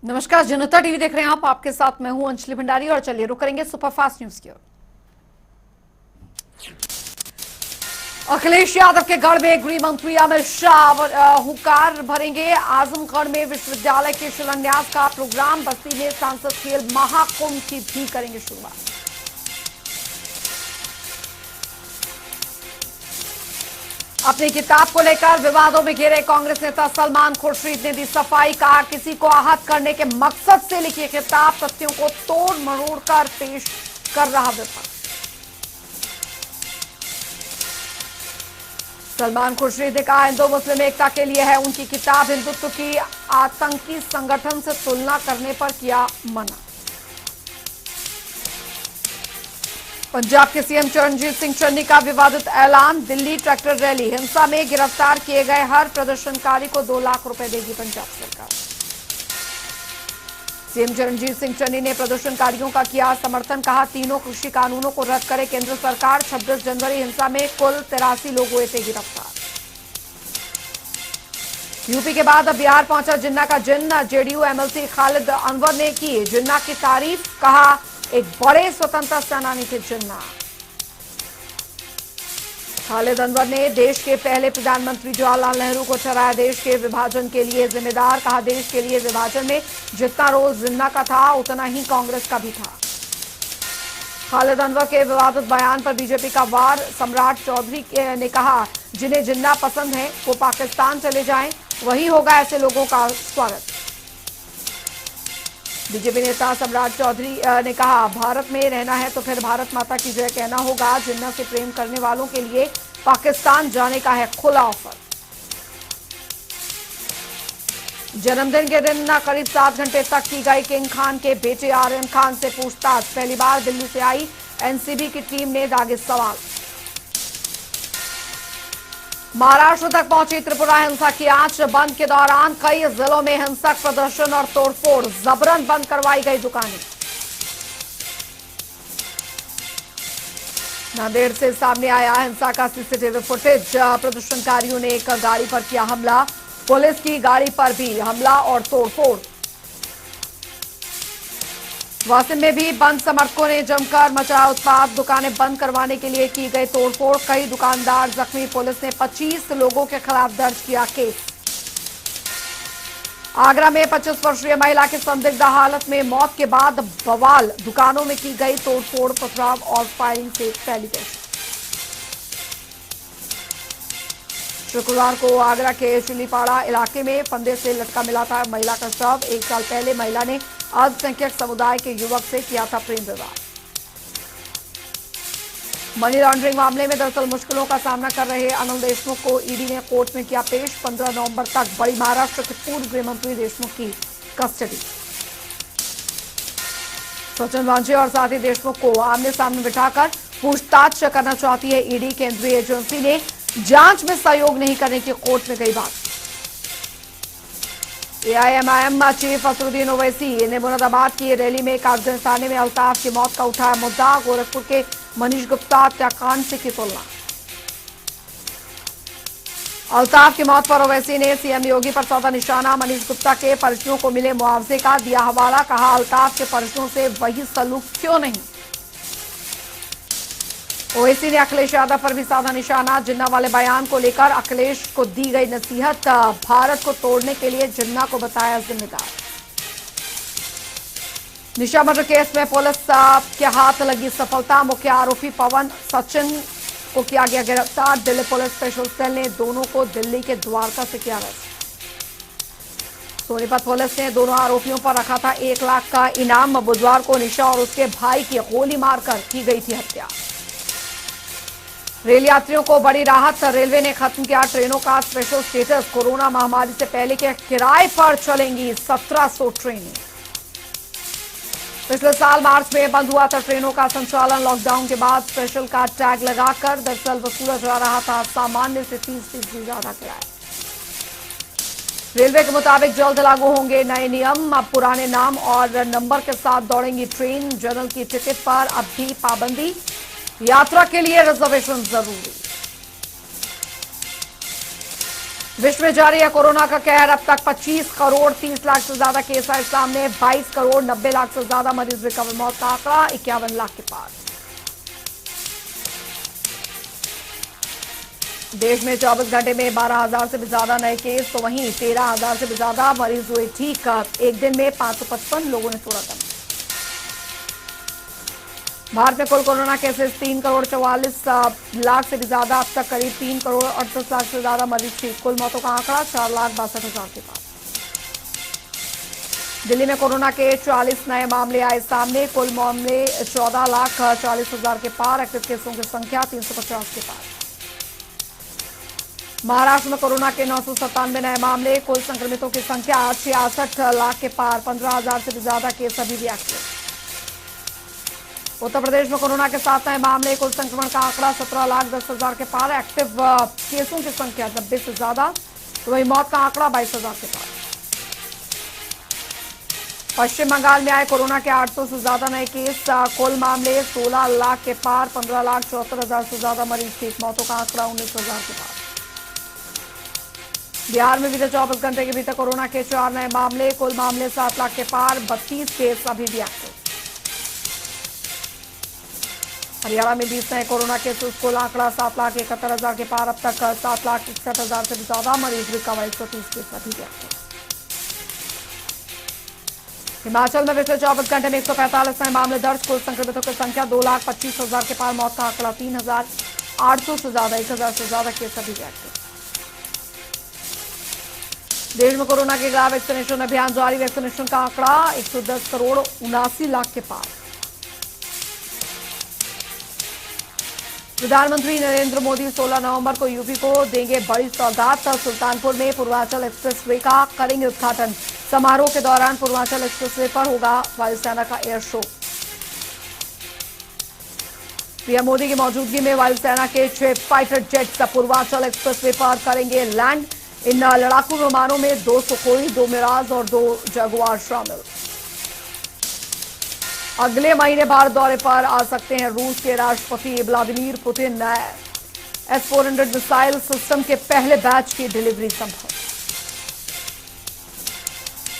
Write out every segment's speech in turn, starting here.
नमस्कार, जनता टीवी देख रहे हैं आप। आपके साथ मैं हूं अंजलि भंडारी और चलिए रुक करेंगे सुपरफास्ट न्यूज की ओर। अखिलेश यादव के गढ़ में गृह मंत्री अमित शाह हुंकार भरेंगे। आजमगढ़ में विश्वविद्यालय के शिलान्यास का प्रोग्राम, बस्ती में सांसद खेल महाकुंभ की भी करेंगे शुरुआत। अपनी किताब को लेकर विवादों में घिरे कांग्रेस नेता सलमान खुर्शीद ने दी सफाई। कहा, किसी को आहत करने के मकसद से लिखी किताब तथ्यों को तोड़ मरोड़ कर पेश कर रहा विपक्ष। सलमान खुर्शीद ने कहा, हिंदू मुस्लिम एकता के लिए है उनकी किताब। हिंदुत्व की आतंकी संगठन से तुलना करने पर किया मना। पंजाब के सीएम चरणजीत सिंह चन्नी का विवादित ऐलान। दिल्ली ट्रैक्टर रैली, हिंसा में गिरफ्तार किए गए हर प्रदर्शनकारी को 2 लाख रुपए देगी पंजाब सरकार। सीएम चरणजीत सिंह चन्नी ने प्रदर्शनकारियों का किया समर्थन। कहा, तीनों कृषि कानूनों को रद्द करे केंद्र सरकार। 26 जनवरी हिंसा में कुल 83 लोग हुए थे गिरफ्तार। यूपी के बाद अब बिहार पहुंचा जिन्ना का जिन्न। जेडीयू एमएलसी खालिद अनवर ने की जिन्ना की तारीफ। कहा, एक बड़े स्वतंत्रता सेनानी थे जिन्ना। खालिद अनवर ने देश के पहले प्रधानमंत्री जवाहरलाल नेहरू को ठहराया देश के विभाजन के लिए जिम्मेदार। कहा, देश के लिए विभाजन में जितना रोल जिन्ना का था उतना ही कांग्रेस का भी था। खालिद अनवर के विवादित बयान पर बीजेपी का वार। सम्राट चौधरी ने कहा, जिन्हें जिन्ना पसंद है वो पाकिस्तान चले जाएं, वही होगा ऐसे लोगों का स्वागत। बीजेपी नेता सम्राट चौधरी ने कहा, भारत में रहना है तो फिर भारत माता की जय कहना होगा। जिन्ना से प्रेम करने वालों के लिए पाकिस्तान जाने का है खुला ऑफर। जन्मदिन के दिन करीब 7 घंटे तक की गई किंग खान के बेटे आर्यन खान से पूछताछ। पहली बार दिल्ली से आई एनसीबी की टीम ने दागे सवाल। महाराष्ट्र तक पहुंची त्रिपुरा हिंसा की आंच। बंद के दौरान कई जिलों में हिंसक प्रदर्शन और तोड़फोड़। जबरन बंद करवाई गई दुकानें। नांदेड़ से सामने आया हिंसा का सीसीटीवी फुटेज। प्रदर्शनकारियों ने एक गाड़ी पर किया हमला। पुलिस की गाड़ी पर भी हमला और तोड़फोड़। वासिन में भी बंद समर्थकों ने जमकर मचाया उत्पात। दुकानें बंद करवाने के लिए की गई तोड़फोड़। कई दुकानदार जख्मी। पुलिस ने 25 लोगों के खिलाफ दर्ज किया केस। आगरा में 25 वर्षीय महिला की संदिग्ध हालत में मौत के बाद बवाल। दुकानों में की गई तोड़फोड़, पथराव और फायरिंग से फैली दहशत। शुक्रवार को आगरा के चिलीपाड़ा इलाके में फंदे से लटका मिला था महिला का शव। 1 साल पहले महिला ने अल्पसंख्यक समुदाय के युवक से किया था प्रेम विवाह। मनी लॉन्ड्रिंग मामले में दरअसल मुश्किलों का सामना कर रहे अनिल देशमुख को ईडी ने कोर्ट में किया पेश। 15 नवंबर तक बढ़ी महाराष्ट्र के पूर्व गृह मंत्री देशमुख की कस्टडी। सचिन वांझे और साथी देशमुख को आमने सामने बिठाकर पूछताछ करना चाहती है ईडी। केंद्रीय एजेंसी ने जांच में सहयोग नहीं करने की कोर्ट में कही बात। एआईएमआईएम चीफ असदुद्दीन ओवैसी ने मुरादाबाद की रैली में कागज थाने में अल्ताफ की मौत का उठाया मुद्दा। गोरखपुर के मनीष गुप्ता हत्याकांड से की तुलना। अल्ताफ की मौत पर ओवैसी ने सीएम योगी पर साधा निशाना। मनीष गुप्ता के परिजनों को मिले मुआवजे का दिया हवाला। कहा, अल्ताफ के परिजनों से वही सलूक क्यों नहीं। ओवैसी ने अखिलेश यादव पर भी साधा निशाना। जिन्ना वाले बयान को लेकर अखिलेश को दी गई नसीहत। भारत को तोड़ने के लिए जिन्ना को बताया जिम्मेदार। निशा मर्डर केस में पुलिस के हाथ लगी सफलता। मुख्य आरोपी पवन सचिन को किया गया गिरफ्तार। दिल्ली पुलिस स्पेशल सेल ने दोनों को दिल्ली के द्वारका से किया अरेस्ट। सोनीपत पुलिस ने दोनों आरोपियों पर रखा था 1 लाख का इनाम। बुधवार को निशा और उसके भाई की गोली मारकर की गई थी हत्या। रेल यात्रियों को बड़ी राहत। रेलवे ने खत्म किया ट्रेनों का स्पेशल स्टेटस। कोरोना महामारी से पहले के किराए पर चलेंगी 1700 ट्रेनें। पिछले साल मार्च में बंद हुआ था ट्रेनों का संचालन। लॉकडाउन के बाद स्पेशल का टैग लगाकर दरअसल वसूला जा रहा था सामान्य से 30% ज्यादा किराया। रेलवे के मुताबिक जल्द लागू होंगे नए नियम। अब पुराने नाम और नंबर के साथ दौड़ेंगी ट्रेन। जनरल की टिकट पर अब भी पाबंदी। यात्रा के लिए रिजर्वेशन जरूरी। विश्व में जारी है कोरोना का कहर। अब तक 25 करोड़ 30 लाख से ज्यादा केस आए सामने। 22 करोड़ 90 लाख से ज्यादा मरीज रिकवर। मौत का आंकड़ा 51 लाख के पार। देश में 24 घंटे में 12,000 से भी ज्यादा नए केस, तो वहीं 13,000 से भी ज्यादा मरीज हुए ठीक। एक दिन में 555 लोगों ने छोड़ा दम। भारत में कुल कोरोना केसेस 3 करोड़ 44 लाख से भी ज्यादा। अब तक करीब 3 करोड़ 38 लाख से ज्यादा मरीज ठीक। कुल मौतों का आंकड़ा 4,62,000 के पार। दिल्ली में कोरोना के 40 नए मामले आए सामने। कुल मामले 14,40,000 के पार। एक्टिव केसों की संख्या 350 के पार। महाराष्ट्र में कोरोना के 997 नए मामले। कुल संक्रमितों की संख्या 66 लाख के पार। 15,000 से भी ज्यादा केस अभी भी एक्टिव। उत्तर प्रदेश में कोरोना के 7 नए मामले। कुल संक्रमण का आंकड़ा 17,10,000 के पार। एक्टिव केसों की संख्या 90 से ज्यादा, तो वही मौत का आंकड़ा 22,000 के पार। पश्चिम बंगाल में आए कोरोना के 800 से ज्यादा नए केस। कुल मामले 16 लाख के पार। 15,74,000 से ज्यादा मरीज ठीक। मौतों का आंकड़ा 19,000 के पार। बिहार में बीते 24 घंटे के भीतर कोरोना के 4 नए मामले। कुल मामले 7 लाख के पार। 32 केस अभी भी एक्टिव। हरियाणा में 20 नए कोरोना केसेस। कुल आंकड़ा 7,71,000 के पार। अब तक 7,61,000 से भी ज्यादा मरीज रिकवर। 130 केस अभी भी एक्टिव। हिमाचल में पिछले 24 घंटे में 145 नए मामले दर्ज। कुल संक्रमितों की संख्या 2,25,000 के पार। मौत का आंकड़ा 3,800 से ज्यादा। 1,000 से ज्यादा केस अभी भी एक्टिव। देश में कोरोना के खिलाफ वैक्सीनेशन अभियान जारी। वैक्सीनेशन का आंकड़ा 110 करोड़ 79 लाख के पार। प्रधानमंत्री नरेंद्र मोदी 16 नवंबर को यूपी को देंगे बड़ी सौगात। सुल्तानपुर में पूर्वांचल एक्सप्रेसवे का करेंगे उद्घाटन। समारोह के दौरान पूर्वांचल एक्सप्रेसवे पर होगा वायुसेना का एयर शो। पीएम मोदी की मौजूदगी में वायुसेना के 6 फाइटर जेट्स पूर्वांचल एक्सप्रेसवे पर करेंगे लैंड। इन लड़ाकू विमानों में 2 सुखोई, 2 मिराज और 2 जगुआर शामिल। अगले महीने भारत दौरे पर आ सकते हैं रूस के राष्ट्रपति Vladimir Putin. S-400 missile system के पहले बैच की डिलीवरी संभव।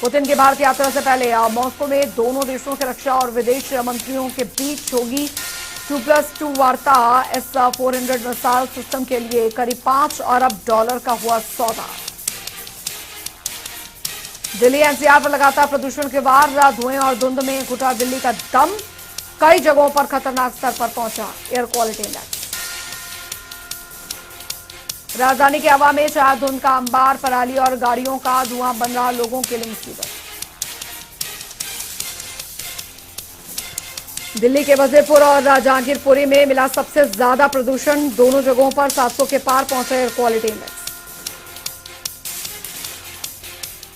पुतिन की भारत यात्रा से पहले मॉस्को में दोनों देशों के रक्षा और विदेश मंत्रियों के बीच होगी 2+2 वार्ता। S-400 मिसाइल सिस्टम के लिए करीब $5 अरब का हुआ सौदा। दिल्ली एनसीआर पर लगातार प्रदूषण के वार। धुएं और धुंध में घुटा दिल्ली का दम। कई जगहों पर खतरनाक स्तर पर पहुंचा एयर क्वालिटी इंडेक्स। राजधानी की हवा में चार धुंध का अंबार। पराली और गाड़ियों का धुआं बन रहा लोगों के लिए मुसीबत। दिल्ली के वजीरपुर और जहांगीरपुरी में मिला सबसे ज्यादा प्रदूषण। दोनों जगहों पर 700 के पार पहुंचा एयर क्वालिटी इंडेक्स।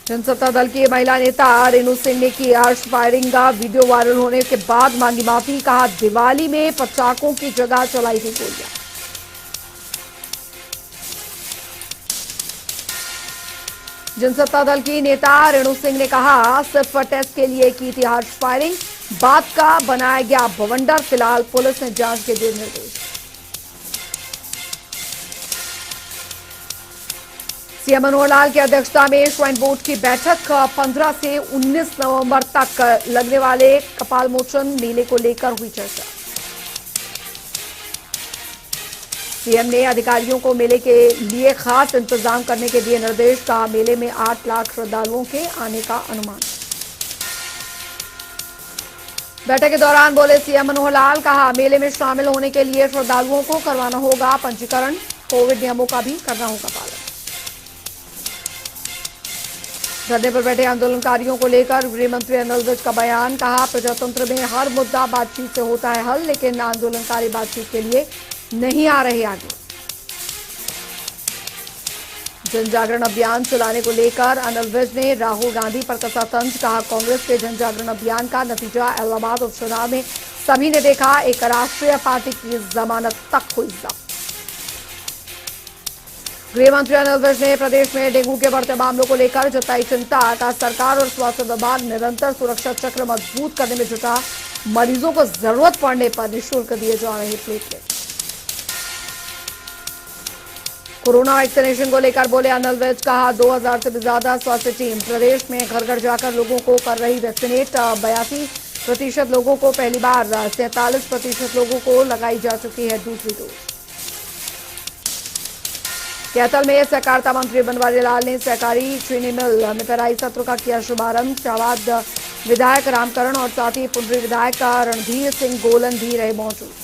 जनसत्ता दल की महिला नेता रेणु सिंह ने की आर्श फायरिंग का वीडियो वायरल होने के बाद मांगी माफी। कहा दिवाली में पटाखों की जगह चलाई थी गोलियां। जनसत्ता दल की नेता रेणु सिंह ने कहा सिर्फ टेस्ट के लिए की थी आर्श फायरिंग। बात का बनाया गया बवंडर। फिलहाल पुलिस ने जांच के दिए निर्देश। सीएम मनोहर लाल की अध्यक्षता में श्राइन बोर्ड की बैठक। 15 से 19 नवंबर तक लगने वाले कपाल मोचन मेले को लेकर हुई चर्चा। सीएम ने अधिकारियों को मेले के लिए खास इंतजाम करने के दिए निर्देश। कहा मेले में 8 लाख श्रद्धालुओं के आने का अनुमान। बैठक के दौरान बोले सीएम मनोहर लाल। कहा मेले में शामिल होने के लिए श्रद्धालुओं को करवाना होगा पंजीकरण। कोविड नियमों का भी करना होगा पालन। धरने पर बैठे आंदोलनकारियों को लेकर गृह मंत्री अनिल विज का बयान। कहा प्रजातंत्र में हर मुद्दा बातचीत से होता है हल, लेकिन आंदोलनकारी बातचीत के लिए नहीं आ रहे आगे। जन जागरण अभियान चलाने को लेकर अनिल विज ने राहुल गांधी पर कसा तंज। कहा कांग्रेस के जन जागरण अभियान का नतीजा इलाहाबाद उपचुनाव में सभी ने देखा। एक राष्ट्रीय पार्टी की जमानत तक हुई जब्त। गृह मंत्री अनिल विज ने प्रदेश में डेंगू के बढ़ते मामलों को लेकर जताई चिंता। कहा सरकार और स्वास्थ्य विभाग निरंतर सुरक्षा चक्र मजबूत करने में जुटा। मरीजों को जरूरत पड़ने पर निःशुल्क दिए जा रहे प्लेटलेट। कोरोना वैक्सीनेशन को लेकर बोले अनिल विज, कहा 2000 से भी ज्यादा स्वास्थ्य टीम प्रदेश में घर घर जाकर लोगों को कर रही वैक्सीनेट। 82% लोगों को पहली बार, 47% लोगों को लगाई जा चुकी है दूसरी डोज। कैथल में सहकारिता मंत्री बनवारी लाल ने सहकारी चीनी मिल में पेराई सत्र का किया शुभारंभ। शाहबाद विधायक रामकरण और साथ ही पुंडरी विधायक रणधीर सिंह गोलन भी रहे मौजूद।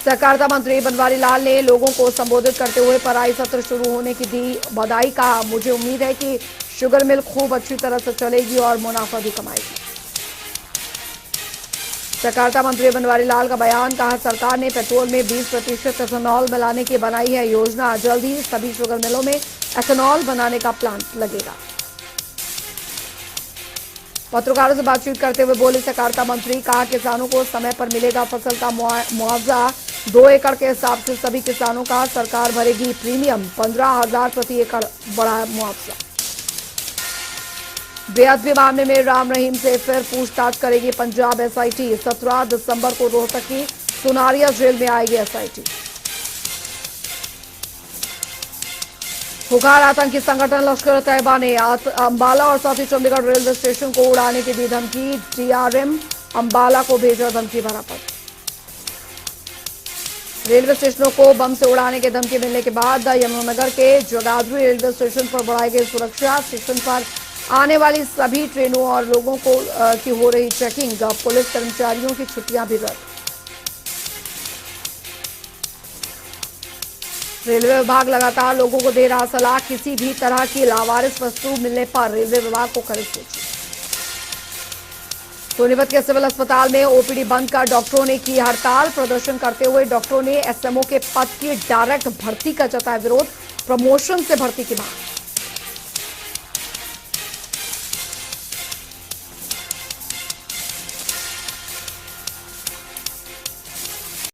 सहकारिता मंत्री बनवारी लाल ने लोगों को संबोधित करते हुए पेराई सत्र शुरू होने की दी बधाई। कहा, मुझे उम्मीद है कि शुगर मिल खूब अच्छी तरह से चलेगी और मुनाफा भी कमाएगी। सहकारिता मंत्री बनवारी लाल का बयान, कहा सरकार ने पेट्रोल में 20% एथेनॉल मिलाने की बनाई है योजना। जल्द ही सभी शुगर मिलों में एथेनॉल बनाने का प्लांट लगेगा। पत्रकारों से बातचीत करते हुए बोले सहकारिता मंत्री, कहा किसानों को समय पर मिलेगा फसल का मुआवजा। 2 एकड़ के हिसाब से सभी किसानों का सरकार भरेगी प्रीमियम। 15,000 प्रति एकड़ बढ़ा मुआवजा। बेअदबी मामले में राम रहीम से फिर पूछताछ करेगी पंजाब एसआईटी। 17 दिसंबर को रोहतक की सुनारिया जेल में आएगी एसआईटी। खुखार आतंकी संगठन लश्कर तैयबा ने अंबाला और साथ ही चंडीगढ़ रेलवे स्टेशन को उड़ाने की दी धमकी। डीआरएम अंबाला को भेजा धमकी भरा पत्र। रेलवे स्टेशनों को बम से उड़ाने की धमकी मिलने के बाद यमुनानगर के जगाधरी रेलवे स्टेशन पर बढ़ाई गई सुरक्षा। स्टेशन पर आने वाली सभी ट्रेनों और लोगों को की हो रही चेकिंग। पुलिस कर्मचारियों की छुट्टियां भी रद्द। रेलवे विभाग लगातार लोगों को दे रहा सलाह, किसी भी तरह की लावारिस वस्तु मिलने पर रेलवे विभाग को करे सूचित। सोनीपत के सिविल अस्पताल में ओपीडी बंद कर डॉक्टरों ने की हड़ताल। प्रदर्शन करते हुए डॉक्टरों ने एसएमओ के पद की डायरेक्ट भर्ती का जताया विरोध। प्रमोशन से भर्ती की मांग।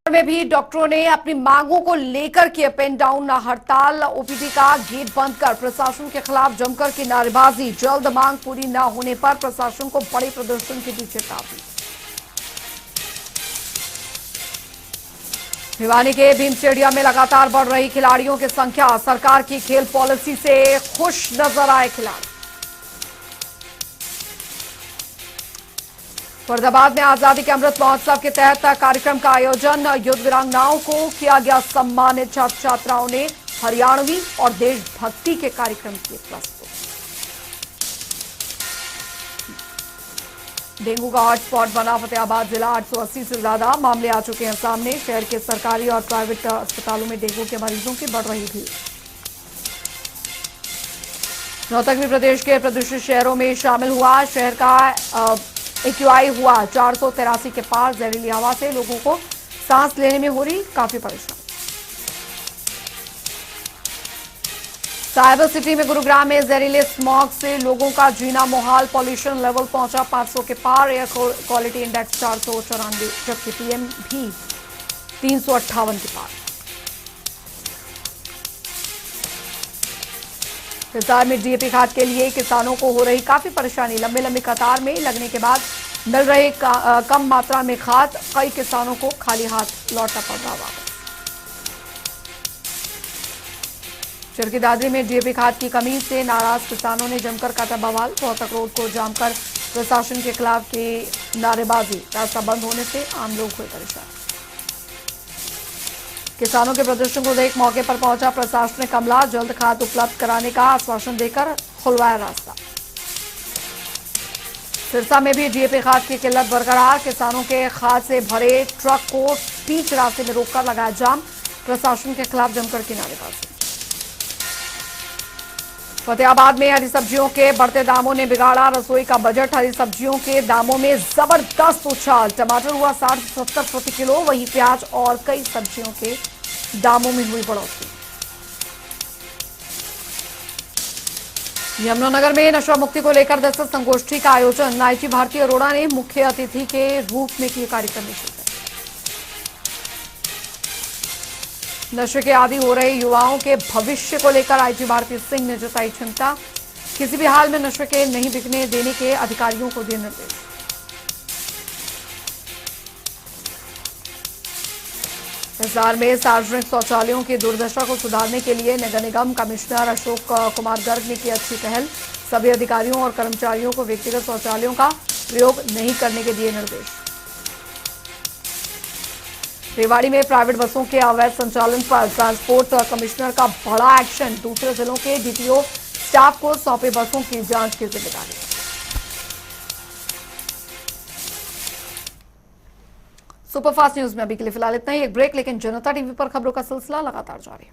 में भी डॉक्टरों ने अपनी मांगों को लेकर की अप एंड डाउन हड़ताल। ओपीडी का गेट बंद कर प्रशासन के खिलाफ जमकर की नारेबाजी। जल्द मांग पूरी न होने पर प्रशासन को बड़े प्रदर्शन की दी चेतावनी। भिवानी के भीम स्टेडियम में लगातार बढ़ रही खिलाड़ियों की संख्या। सरकार की खेल पॉलिसी से खुश नजर आए खिलाड़ी। फरीदाबाद में आजादी के अमृत महोत्सव के तहत कार्यक्रम का आयोजन। युद्ध वीरांगनाओं को किया गया सम्मानित। छात्र छात्राओं ने हरियाणवी और देशभक्ति के कार्यक्रम किए प्रस्तुत। डेंगू का हॉटस्पॉट बना फतेहाबाद जिला। 880 से ज्यादा मामले आ चुके हैं सामने। शहर के सरकारी और प्राइवेट अस्पतालों में डेंगू के मरीजों की बढ़ रही भीड़। रोहतक भी प्रदेश के प्रदूषित शहरों में शामिल हुआ। शहर का एक्यूआई हुआ 483 के पार। जहरीली हवा से लोगों को सांस लेने में हो रही काफी परेशानी। साइबर सिटी में गुरुग्राम में जहरीले स्मॉग से लोगों का जीना मुहाल। पॉल्यूशन लेवल पहुंचा 500 के पार। एयर क्वालिटी इंडेक्स 494, जबकि पीएम भी 358 के पार। हिसार में डीएपी खाद के लिए किसानों को हो रही काफी परेशानी। लंबी लंबी कतार में लगने के बाद मिल रहे कम मात्रा में खाद। कई किसानों को खाली हाथ लौटना पड़ रहा वापस। चरखी दादरी में डीएपी खाद की कमी से नाराज किसानों ने जमकर काटा बवाल। रोहतक रोड को जाम कर प्रशासन के खिलाफ की नारेबाजी। रास्ता बंद होने से आम लोग हुए परेशान। किसानों के प्रदर्शन को देख मौके पर पहुंचा प्रशासनिक अमला। जल्द खाद उपलब्ध कराने का आश्वासन देकर खुलवाया रास्ता। सिरसा में भी डीएपी खाद की किल्लत बरकरार। किसानों के खाद से भरे ट्रक को बीच रास्ते में रोककर लगाया जाम। प्रशासन के खिलाफ जमकर की नारेबाजी। फतेहाबाद में हरी सब्जियों के बढ़ते दामों ने बिगाड़ा रसोई का बजट। हरी सब्जियों के दामों में जबरदस्त उछाल। टमाटर हुआ 60 से 70 प्रति किलो। वहीं प्याज और कई सब्जियों के दामों में हुई बढ़ोतरी। यमुनानगर में नशा मुक्ति को लेकर 10 संगोष्ठी का आयोजन। आईजी भारती अरोड़ा ने मुख्य अतिथि के रूप में किए कार्यक्रम में शिरकत। नशे के आदी हो रहे युवाओं के भविष्य को लेकर आईजी भारती सिंह ने जताई चिंता। किसी भी हाल में नशे के नहीं बिकने देने के अधिकारियों को दिए निर्देश। हिसार में सार्वजनिक शौचालयों की दुर्दशा को सुधारने के लिए नगर निगम कमिश्नर अशोक कुमार गर्ग ने की अच्छी पहल। सभी अधिकारियों और कर्मचारियों को व्यक्तिगत शौचालयों का प्रयोग नहीं करने के दिए निर्देश। रेवाड़ी में प्राइवेट बसों के अवैध संचालन पर ट्रांसपोर्ट कमिश्नर का बड़ा एक्शन। दूसरे जिलों के डीटीओ स्टाफ को सौंपे बसों की जांच की जिम्मेदारी। सुपरफास्ट न्यूज में अभी के लिए फिलहाल इतना ही। एक ब्रेक, लेकिन जनता टीवी पर खबरों का सिलसिला लगातार जारी है।